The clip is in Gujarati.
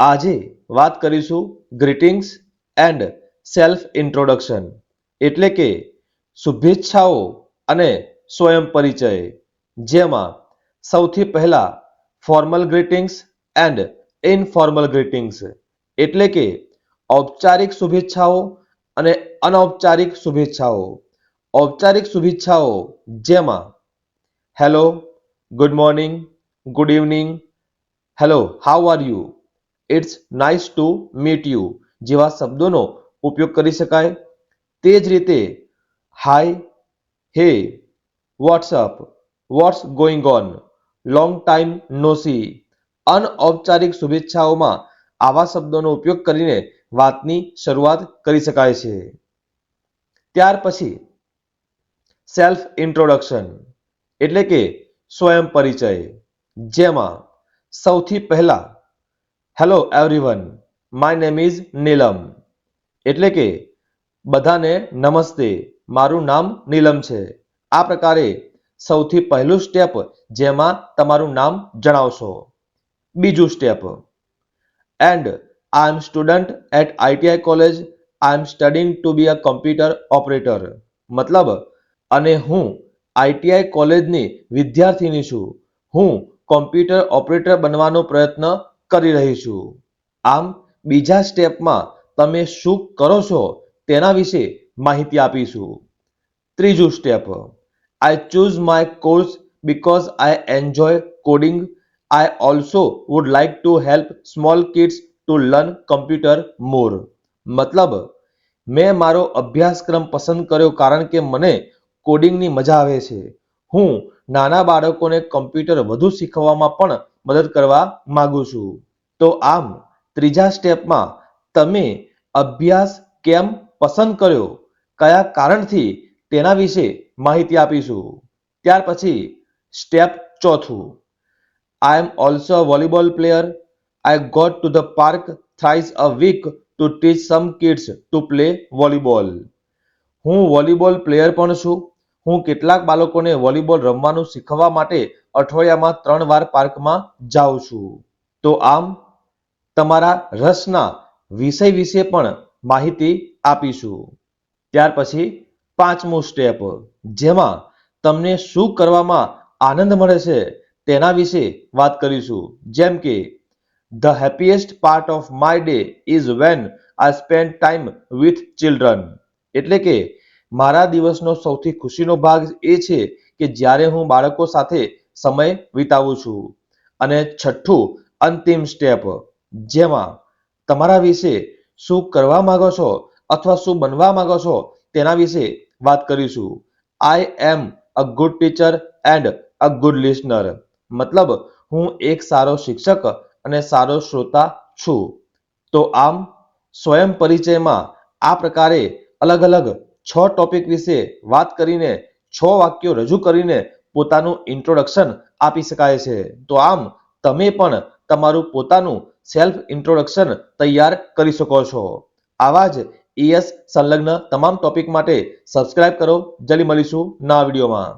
આજે વાત કરીશું ગ્રીટિંગ્સ એન્ડ સેલ્ફ ઇન્ટ્રોડક્શન એટલે કે શુભેચ્છાઓ અને સ્વયં પરિચય, જેમાં સૌથી પહેલા formal greetings and informal greetings એટલે કે ઔપચારિક શુભેચ્છાઓ અને અનૌપચારિક શુભેચ્છાઓ. ઔપચારિક શુભેચ્છાઓ જેમાં hello, good morning, good evening, hello how are you, it's nice to meet you જેવા શબ્દોનો ઉપયોગ કરી શકાય. તે જ રીતે hi, hey, what's up, what's going on, long time no see. અનૌપચારિક શુભેચ્છાઓમાં આવા શબ્દોનો ઉપયોગ કરીને વાતની શરૂઆત કરી શકાય છે. ત્યાર પછી સેલ્ફ ઇન્ટ્રોડક્શન એટલે કે સ્વયં પરિચય, જેમાં સૌથી પહેલા hello everyone, my name is Neelam એટલે કે બધાને નમસ્તે, મારું નામ નીલમ છે. આ પ્રકારે સૌથી પહેલું સ્ટેપ જેમાં તમારું નામ જણાવશો. બીજું step and I am student at ITI college, I am studying to be a computer operator મતલબ અને હું ITI કોલેજની વિદ્યાર્થીની છું, હું કોમ્પ્યુટર ઓપરેટર બનવાનો પ્રયત્ન કરી રહી છું. આમ બીજા સ્ટેપમાં તમે શું કરો છો તેના વિશે માહિતી આપીશું. ત્રીજું step I choose my course because I enjoy coding, I also would like to help small kids to learn computer more મતલબ મેં મારો અભ્યાસક્રમ પસંદ કર્યો કારણ કે મને કોડિંગની મજા આવે છે, હું નાના બાળકોને કમ્પ્યુટર વધુ શીખવામાં પણ મદદ કરવા માંગુ છું. તો આમ ત્રીજા સ્ટેપમાં તમે અભ્યાસ કેમ પસંદ કર્યો, કયા કારણથી તેના વિશે માહિતી આપીશું. ત્યાર પછી સ્ટેપ ચોથું I am also a volleyball player, I got to the park thrice a week to teach some kids to play volleyball. હું વોલીબોલ પ્લેયર પણ છું, હું કેટલાક બાળકોને વોલીબોલ રમવાનું શીખવા માટે અઠવાડિયામાં 3 વાર પાર્કમાં જાઉં છું. તો આમ તમારા રસના વિષય વિશે પણ માહિતી આપીશું. ત્યાર પછી પાંચમું સ્ટેપ જેમાં તમને શું કરવામાં આનંદ મળે છે તેના વિશે વાત કરીશું. જેમ કે the happiest part of my day is when I spend time with children એટલે કે મારા દિવસનો સૌથી ખુશીનો ભાગ એ છે કે જ્યારે હું બાળકો સાથે સમય વિતાવું છું. અને છઠ્ઠું અંતિમ સ્ટેપ જેમાં તમારા વિશે શું કરવા માંગો છો અથવા શું બનવા માંગો છો તેના વિશે વાત કરીશું. I am a good teacher and a good listener મતલબ હું એક સારો શિક્ષક અને સારો શ્રોતા છું. તો આમ સ્વયં પરિચયમાં આ પ્રકારે અલગ અલગ 6 ટોપિક વિશે વાત કરીને 6 વાક્યો રજૂ કરીને પોતાનું ઇન્ટ્રોડક્શન આપી શકાય છે. તો આમ તમે પણ તમારું પોતાનું સેલ્ફ ઇન્ટ્રોડક્શન તૈયાર કરી શકો છો. આવા જ ES સંલગ્ન તમામ ટોપિક માટે સબસ્ક્રાઇબ કરો. જલ્દી મળીશું નવા વિડીયોમાં.